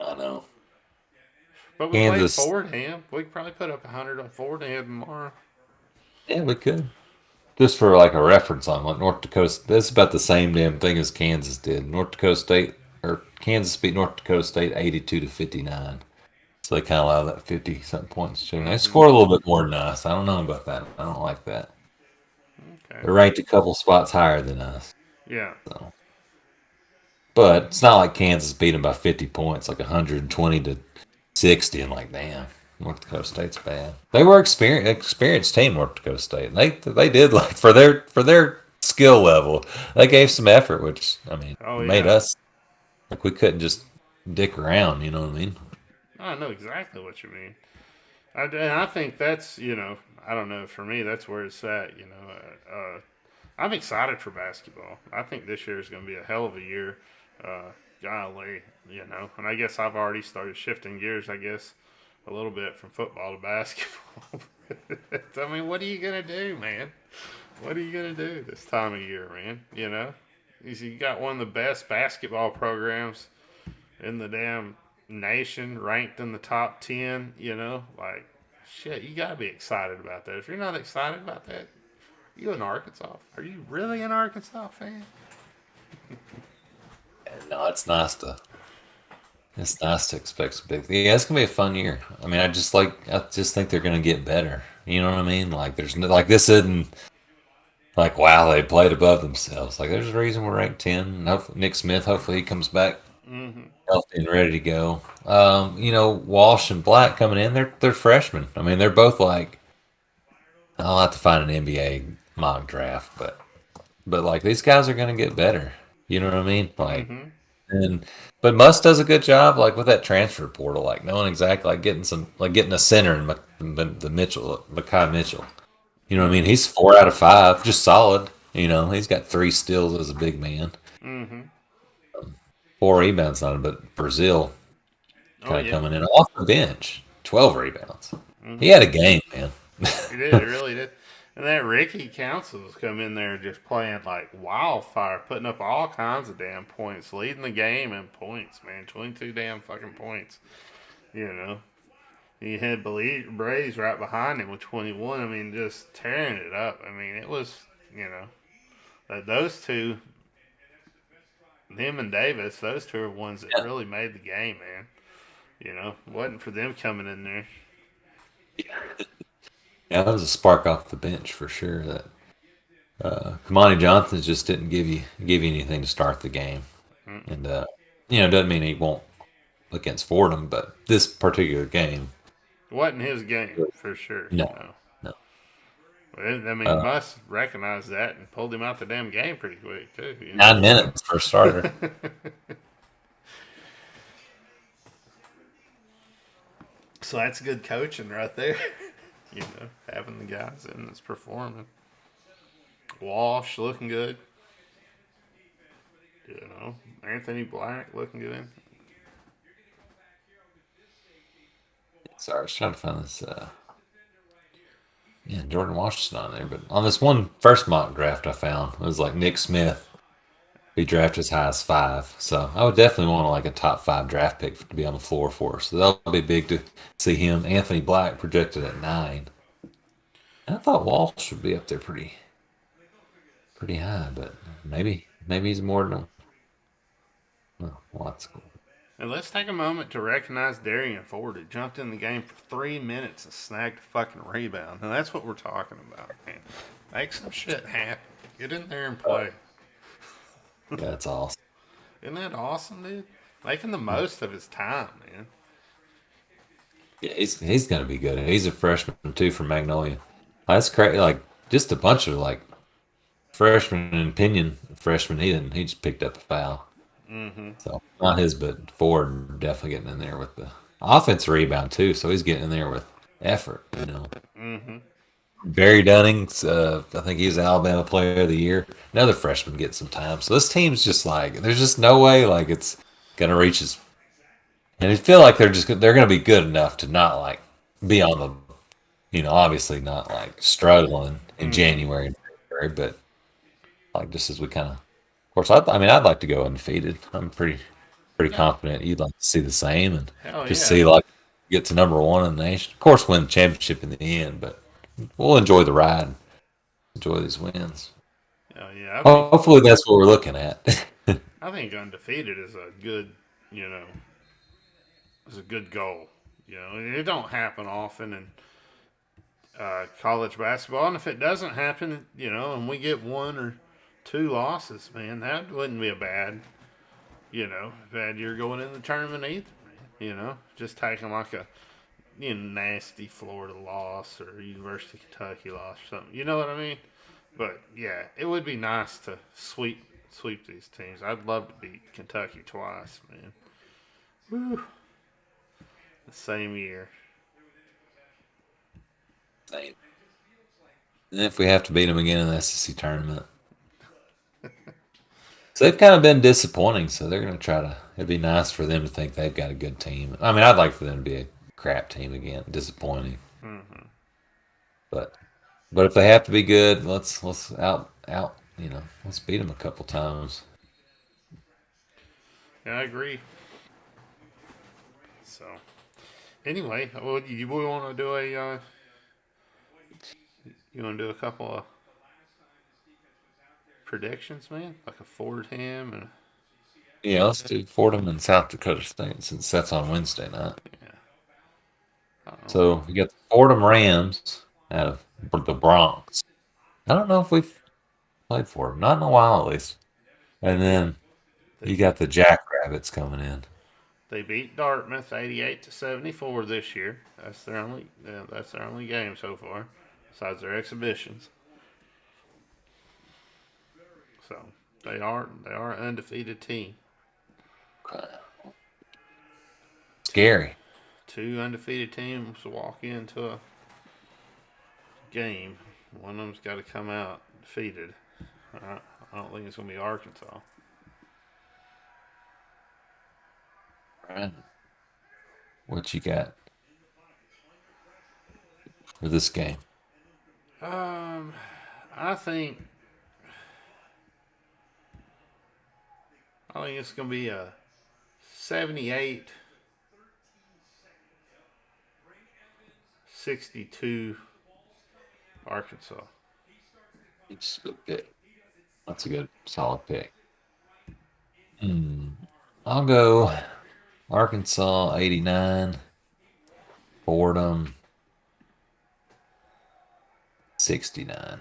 know. I know. But we played Kansas. Fordham. We could probably put up 100 on Fordham tomorrow. Yeah, we could. Just for like a reference on what North Dakota, that's about the same damn thing as Kansas did. North Dakota State or Kansas beat North Dakota State 82-59. So they kind of allow that 50 something points too. And they Mm-hmm. scored a little bit more than us. I don't know about that. I don't like that. Okay. They're ranked a couple spots higher than us. Yeah. So, but it's not like Kansas beat them by 50 points, like 120-60, and like, damn, North Dakota State's bad. They were experienced team, North Dakota State. They did like for their skill level, they gave some effort, which I mean Oh made yeah. us like we couldn't just dick around. You know what I mean? I know exactly what you mean. And I think that's I don't know. For me, that's where it's at. I'm excited for basketball. I think this year is going to be a hell of a year. Golly, and I guess I've already started shifting gears. I guess a little bit from football to basketball. I mean, what are you gonna do, man? What are you gonna do this time of year, man? You got one of the best basketball programs in the damn nation, ranked in the top 10. Like shit, you gotta be excited about that. If you're not excited about that, you in Arkansas? Are you really an Arkansas fan? No, it's nice to expect some big. Yeah, it's gonna be a fun year. I mean, I just think they're gonna get better. You know what I mean? Like there's no, like this isn't like wow they played above themselves. Like there's a reason we're ranked 10. And hopefully, Nick Smith, hopefully he comes back Mm-hmm. healthy and ready to go. Walsh and Black coming in. They're freshmen. I mean, they're both like I'll have to find an NBA mock draft, but like these guys are gonna get better. You know what I mean? Like Mm-hmm. and but Muss does a good job like with that transfer portal, like knowing exactly like getting a center in the Mitchell, Makai Mitchell. You know what I mean? Mm-hmm. He's 4 out of 5, just solid. He's got 3 steals as a big man, Mm-hmm. 4 rebounds on him, but Brazil Oh kind of yeah. coming in off the bench, 12 rebounds. He Mm-hmm. had a game, man. He did. He really did. And that Ricky Council's come in there just playing like wildfire, putting up all kinds of damn points, leading the game in points, man. 22 damn fucking points. You know. He had Braves right behind him with 21. I mean, just tearing it up. I mean, it was, those two, him and Davis, those two are ones that Yeah, really made the game, man. Wasn't for them coming in there. yeah, that was a spark off the bench for sure. That Kamani Johnson just didn't give you anything to start the game, Mm-mm. and doesn't mean he won't against Fordham, but this particular game, Wasn't his game for sure. no, No. no. But I mean, Uh, Muss recognized that and pulled him out the damn game pretty quick too. 9 minutes for a starter. So that's good coaching right there. Having the guys in that's performing. Walsh looking good. Anthony Black looking good. Sorry, I was trying to find this. Yeah, Jordan Washington on there, but on this one first mock draft I found, it was like Nick Smith. He drafted as high as 5, so I would definitely want like a top 5 draft pick to be on the floor for us. So that'll be big to see him. Anthony Black projected at 9. I thought Walsh would be up there pretty high, but maybe he's more than. Well, that's cool. And let's take a moment to recognize Darian Ford, who jumped in the game for 3 minutes and snagged a fucking rebound. And that's what we're talking about, man. Make some shit happen. Get in there and play. Yeah, that's awesome. Isn't that awesome, dude? Making the most of his time, man. Yeah, he's gonna be good. He's a freshman too from Magnolia. That's crazy. Like just a bunch of like freshmen and Pinion freshmen. He didn't. He just picked up a foul. Mm-hmm. So not his, but Ford definitely getting in there with the offensive rebound too. So he's getting in there with effort. Mm-hmm. Barry Dunning's, I think he was Alabama Player of the Year. Another freshman gets some time. So this team's just like, there's just no way like it's gonna reach his. And I feel like they're gonna be good enough to not like be on the, obviously not like struggling in Mm-hmm. January and February, but like just as we kind of course, I mean, I'd like to go undefeated. I'm pretty Yeah. confident you'd like to see the same and Hell just yeah. see like get to number one in the nation. Of course, win the championship in the end, but we'll enjoy the ride, enjoy these wins. Hell yeah. Hopefully, that's what we're looking at. I think undefeated is a good, you know, is a good goal. You know, it don't happen often in college basketball, and if it doesn't happen, and we get one or two losses, man, that wouldn't be a bad year going in the tournament either. Just taking like a nasty Florida loss or University of Kentucky loss or something. You know what I mean? But yeah, it would be nice to sweep these teams. I'd love to beat Kentucky twice, man. Woo. The same year. And if we have to beat them again in the SEC tournament, so they've kind of been disappointing. So they're going to try to. It'd be nice for them to think they've got a good team. I mean, I'd like for them to be a crap team again. Disappointing, Mm-hmm. but if they have to be good, let's out. Let's beat them a couple times. Yeah, I agree. So anyway, we want to do you want to do a couple of predictions, man? Like a Fordham and Yeah, let's do Fordham and South Dakota State since that's on Wednesday night. yeah, I don't know. So we got the Fordham Rams out of the Bronx. I don't know if we've played Fordham, not in a while at least. And then They you beat got the Jackrabbits coming in. they beat Dartmouth 88-74 this year. That's their only game so far, besides their exhibitions. So they are an undefeated team. Scary. Two undefeated teams walk into a game. One of them's got to come out defeated. I don't think it's going to be Arkansas. Right. What you got for this game? Um, I think it's going to be a 78-62 Arkansas. It's a good pick. That's a good solid pick. Hmm. I'll go Arkansas 89, Fordham 69.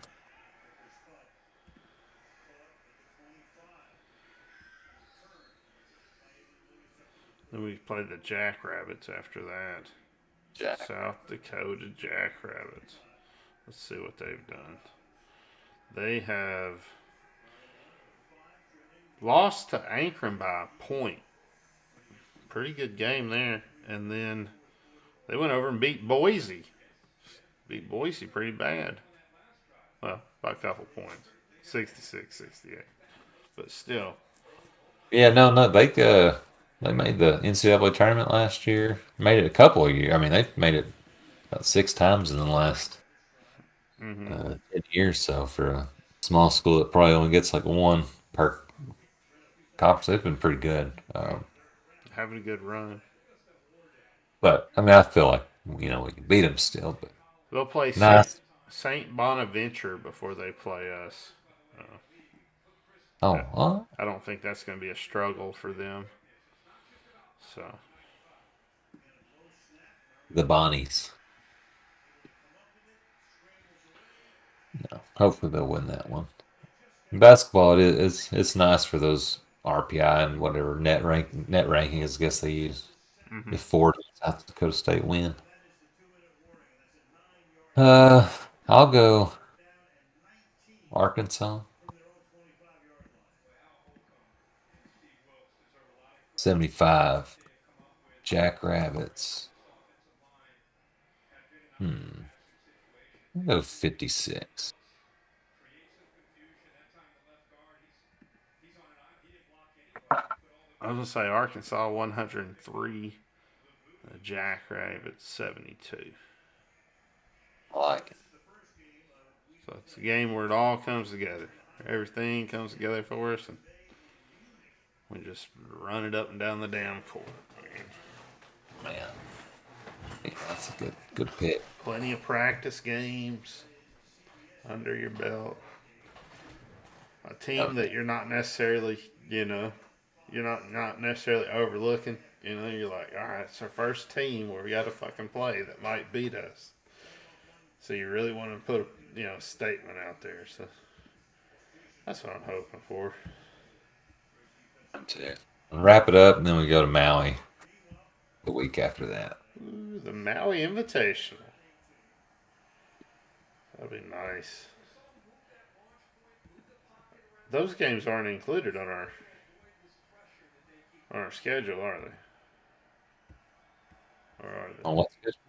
Then we play the Jackrabbits after that. Jack. South Dakota Jackrabbits. Let's see what they've done. They have lost to Akron by a point. Pretty good game there. And then they went over and beat Boise. Beat Boise pretty bad. Well, by a couple points. 66-68. But still. Yeah, no, they made the NCAA tournament last year. Made it a couple of years. I mean, they made it about six times in the last Mm-hmm. 10 years. So for a small school that probably only gets like one per conference, they've been pretty good. Having a good run. But I mean, I feel like we can beat them still. But They'll play nice. Saint Bonaventure before they play us. Uh, Oh, I, I don't think that's going to be a struggle for them. So the Bonnies. No, hopefully they'll win that one. Basketball, it's nice for those RPI and whatever net ranking is. I guess they use mm-hmm. if Ford and South Dakota State win. Uh, I'll go Arkansas 75. Jackrabbits. I'll go 56. I was gonna say Arkansas 103, Jackrabbits 72. I like it. So it's a game where it all comes together. Everything comes together for us, and we just run it up and down the damn court. Man. Yeah, that's a good pick. Plenty of practice games under your belt. A team that you're not necessarily, you're not necessarily overlooking. You're like, all right, it's our first team where we got to fucking play that might beat us. So you really want to put a statement out there. So that's what I'm hoping for. Wrap it up, and then we go to Maui the week after that. Ooh, the Maui Invitational. That'd be nice. Those games aren't included on our schedule, are they? Or are they? On what schedule?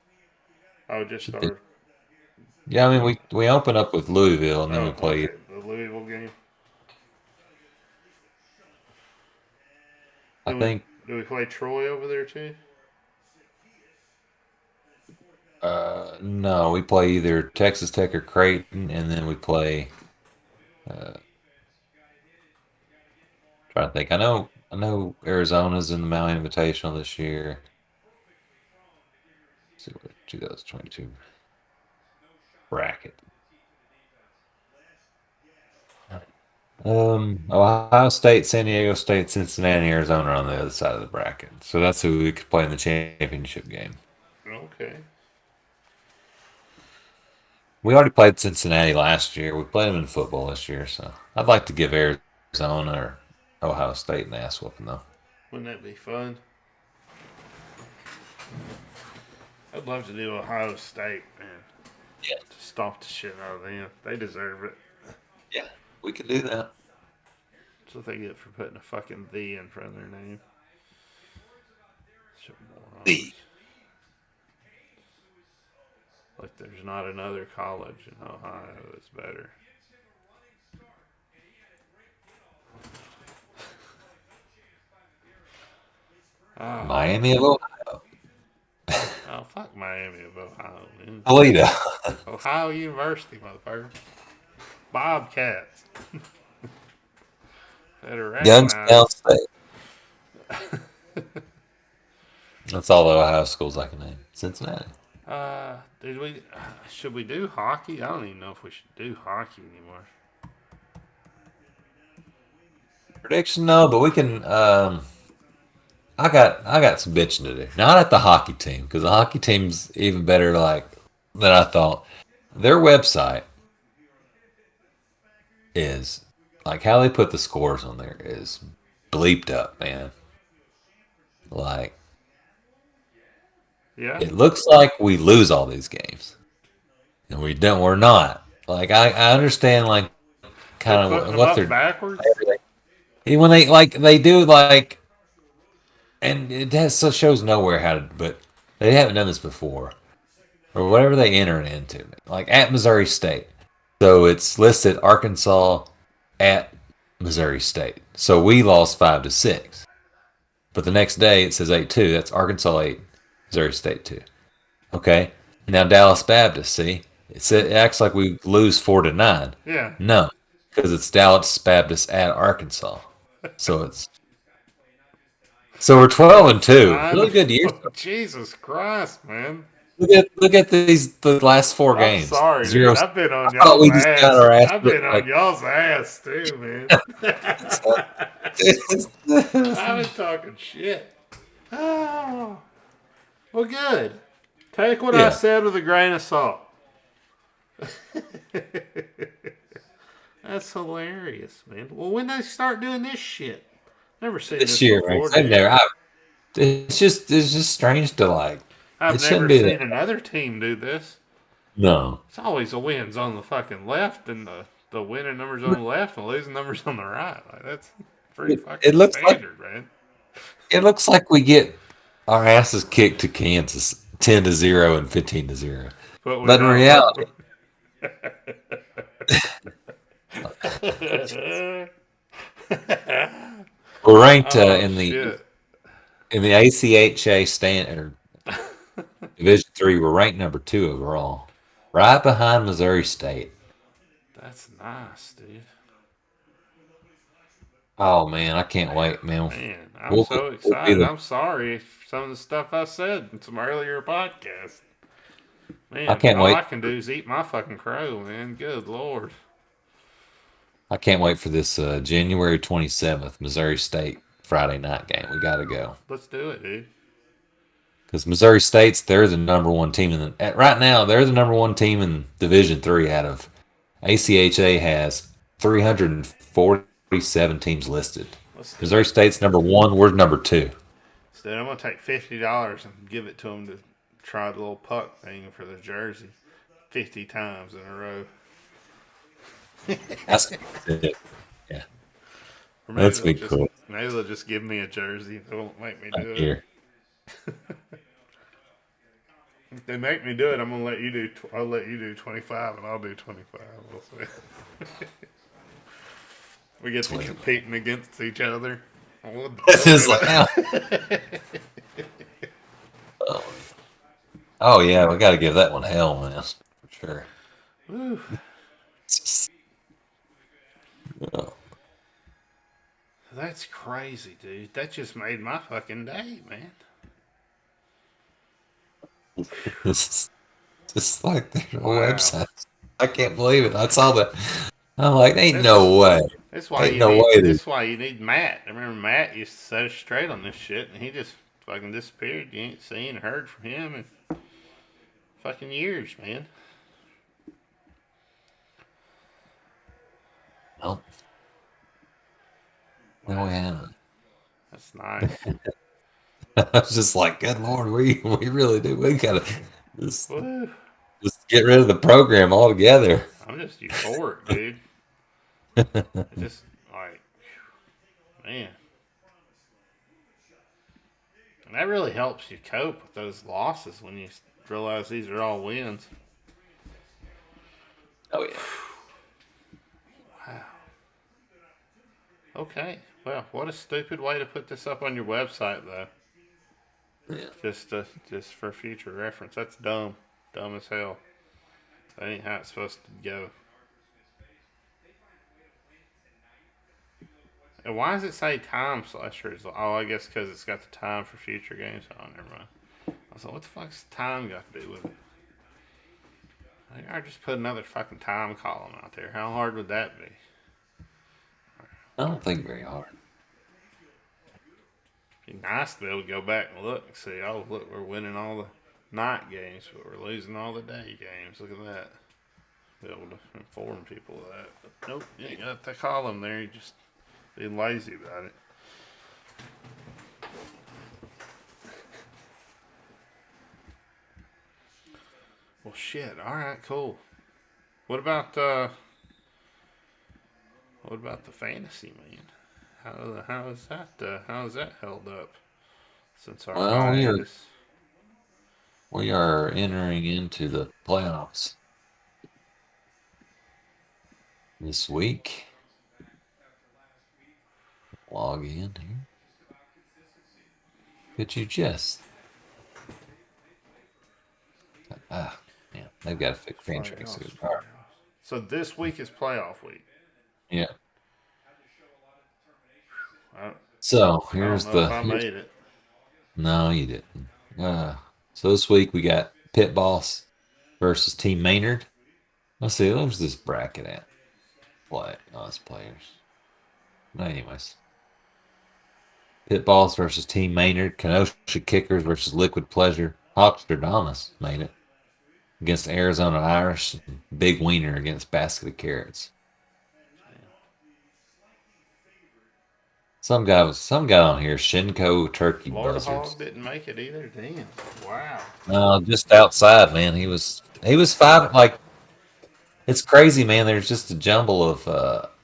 Oh, just our. Yeah, I mean we open up with Louisville, and then we play the Louisville game. I think. Do we play Troy over there too? No, we play either Texas Tech or Creighton, and then we play. Trying to think. I know Arizona's in the Maui Invitational this year. Let's see what 2022 bracket. Ohio State, San Diego State, Cincinnati, Arizona are on the other side of the bracket. So that's who we could play in the championship game. Okay. We already played Cincinnati last year. We played them in football this year, so I'd like to give Arizona or Ohio State an ass whooping though. Wouldn't that be fun? I'd love to do Ohio State, man. Yeah. To stomp the shit out of them. They deserve it. Yeah, we could do that. That's what they get for putting a fucking "the" in front of their name. The. Like there's not another college in Ohio that's better. Miami of Ohio. Oh, fuck Miami of Ohio, man. Toledo. Ohio University, motherfucker. Bobcats. Youngstown State. That's all the Ohio schools I can name. Cincinnati. Should we do hockey? I don't even know if we should do hockey anymore. Prediction, no, but we can. I got some bitching to do. Not at the hockey team, because the hockey team's even better than I thought. Their website is how they put the scores on there is bleeped up, man. Yeah. It looks like we lose all these games, and we don't. We're not. I understand kind of what they're backwards. When they do and it shows nowhere how to, but they haven't done this before, or whatever they enter it into, at Missouri State. So it's listed Arkansas at Missouri State. So we lost 5-6, but the next day it says 8-2. That's Arkansas 8, Missouri State 2. Okay, now Dallas Baptist. See, it acts like we lose 4-9. Yeah. No, because it's Dallas Baptist at Arkansas. So we're 12-2. Really good year. Jesus Christ, man! Look at the last 4 games. I'm sorry, Zero. dude. I've been on y'all's ass. I've been on y'all's ass too, man. I've been talking shit. Oh, well, good. Take what I said with a grain of salt. That's hilarious, man. Well, when they start doing this shit, never seen this year, before. It's just strange to I've never seen another team do this. No, it's always the wins on the fucking left and the winning numbers on the left and losing numbers on the right. That's pretty fucking standard, man. It looks like we get our asses kicked to Kansas 10-0 and 15-0. But in reality, We're ranked Oh shit. in the ACHA stand or Division Three. We're ranked number 2 overall, right behind Missouri State. That's nice, dude. Oh man, I can't wait, man. Man, I'm We'll, so we'll be excited. the. I'm sorry for some of the stuff I said in some earlier podcasts. I Man, can't all wait. I can do is eat my fucking crow, man. Good lord. I can't wait for this January 27th Missouri State Friday night game. We got to go Let's do it, dude. because Missouri State's they're the number one team right now. They're the number one team in Division Three out of ACHA has 347 teams listed. Let's do Missouri it. State's number one. We're number 2. So I'm gonna take $50 and give it to them to try the little puck thing for the jersey 50 times in a row. That's it. Yeah, Or that's be cool. maybe they'll just give me a jersey. They won't make me do Here, it. If they make me do it, I'm gonna let you do. I'll let you do 25, and I'll do 25. We'll see. We get to competing against each other. this is like now. Oh yeah, we got to give that one hell, man, for sure. Whew. Oh. That's crazy, dude. That just made my fucking day, man. It's just like their Wow. website. I can't believe it. I saw that. I'm like, ain't This, no way. that's why Ain't you no need. way. That's why you need Matt. I remember Matt used to set us straight on this shit, and he just fucking disappeared. You ain't seen or heard from him in fucking years, man. No, no, we haven't. That's nice. I was just like, good lord, we really do. We gotta just Woo. just get rid of the program altogether. I'm just euphoric, dude. It just like, man, and that really helps you cope with those losses when you realize these are all wins. Oh yeah. Wow. Okay. Well, what a stupid way to put this up on your website, though. Yeah. Just for future reference. That's dumb. Dumb as hell. That ain't how it's supposed to go. And why does it say time slashers? Oh, I guess because it's got the time for future games. Oh, never mind. I was like, what the fuck's time got to do with it? I just put another fucking time column out there. How hard would that be? I don't think very hard. It'd be nice to be able to go back and look and see, oh, look, we're winning all the night games, but we're losing all the day games. Look at that. Be able to inform people of that. But nope, you ain't got the column there. You just be lazy about it. Well, shit. All right, cool. What about the fantasy, man? How is that held up since our Well, hiatus? we are entering into the playoffs this week. Log in here. Could you just yeah, they've got to fix fan tracks. Playoffs. So this week is playoff week. Yeah. I, So I don't here's know if I made it. no, you didn't. So this week we got Pit Boss versus Team Maynard. Let's see, where's this bracket at? It's players. No, anyways. Pit Boss versus Team Maynard. Kenosha Kickers versus Liquid Pleasure. Hawkstradamus made it against Arizona Irish. Big Wiener against Basket of Carrots. Some guy on here. Shinko Turkey Florida Buzzards. Hog didn't make it either. Damn. Wow. No, just outside, man. He was five. Like it's crazy, man. There's just a jumble of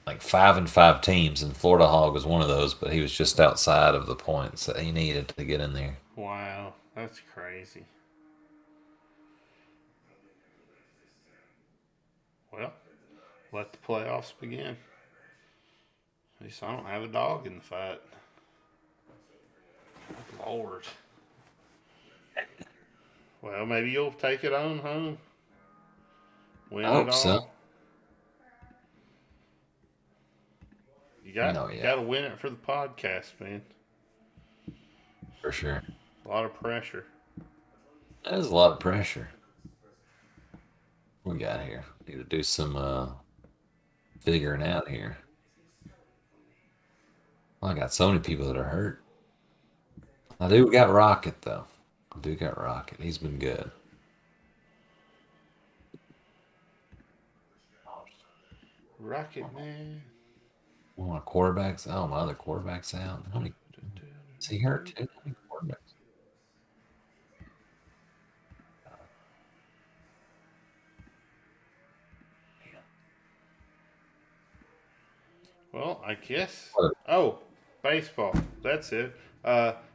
like 5-5 teams, and Florida Hog was one of those. But he was just outside of the points that he needed to get in there. Wow. That's crazy. Let the playoffs begin. At least I don't have a dog in the fight. Lord. Well, maybe you'll take it on home. Win I it hope so. all. You got No, you yeah, got to win it for the podcast, man. for sure. A lot of pressure. There's a lot of pressure. We got here. Need to do some figuring out here. Well, I got so many people that are hurt. I do got Rocket though. I do got Rocket. He's been good. Rocket Man. One of my quarterbacks. Oh, my other quarterback's out. How many? Is he hurt too? How many quarterbacks? Well, I guess. What? Oh, baseball. That's it.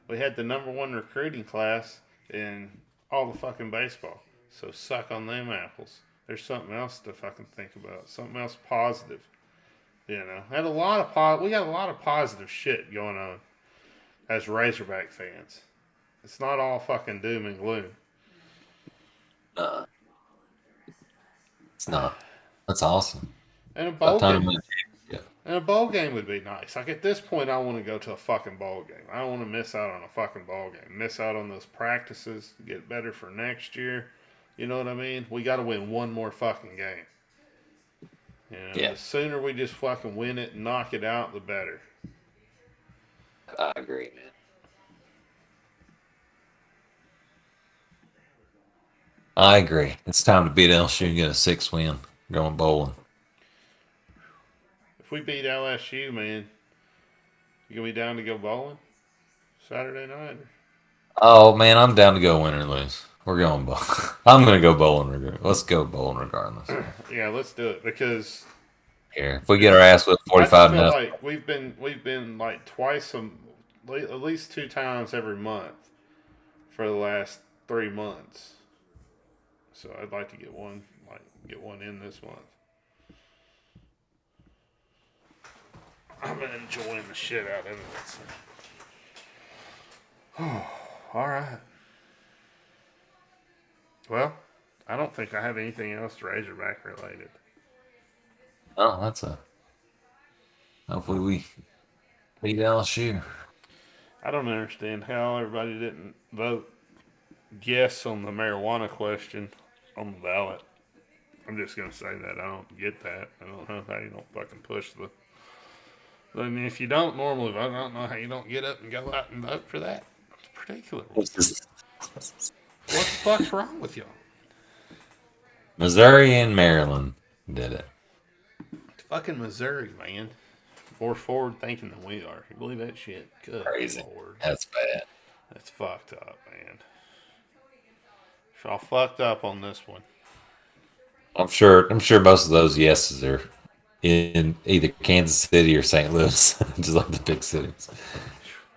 We had the number one recruiting class in all the fucking baseball. So suck on them apples. There's something else to fucking think about. Something else positive. You know, had a lot of we got a lot of positive shit going on as Razorback fans. It's not all fucking doom and gloom. Uh, it's not. That's awesome. And a About bowl time. game. And a bowl game would be nice. Like at this point, I want to go to a fucking bowl game. I don't want to miss out on a fucking bowl game. Miss out on those practices. Get better for next year. You know what I mean? We got to win one more fucking game. You know, Yeah, the sooner we just fucking win it and knock it out, the better. I agree, man. I agree. It's time to beat LSU and get a 6 win. Going bowling. If we beat LSU, man, you gonna be down to go bowling Saturday night? Oh man, I'm down to go win or lose. We're going bowling. I'm gonna go bowling. Let's go bowling regardless. Yeah, let's do it because Here, if we get our ass whipped I just 45 feel nothing. like we've been like twice at least 2 times every month for the last 3 months. So I'd like to get one in this month. I've been enjoying the shit out of it. So. All right. Well, I don't think I have anything else Razorback related. Oh, that's a. Hopefully we beat LSU. I don't understand how everybody didn't vote yes on the marijuana question on the ballot. I'm just gonna say that I don't get that. I don't know how you don't fucking push the. I mean, if you don't normally vote, I don't know how you don't get up and go out and vote for that. It's ridiculous. What the fuck's wrong with y'all? Missouri and Maryland did it. It's fucking Missouri, man. More forward thinking than we are. You believe that shit? Good Crazy. lord. That's bad. That's fucked up, man. Y'all fucked up on this one. I'm sure. I'm sure most of those yeses are in either Kansas City or St. Louis, just like the big cities.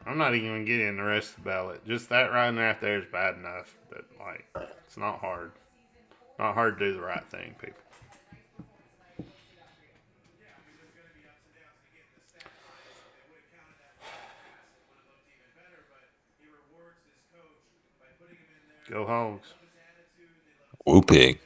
I'm not even gonna get in the rest of the ballot. Just that right there is bad enough. But like, it's not hard. Not hard to do the right thing, people. Go Hogs. Woo pig.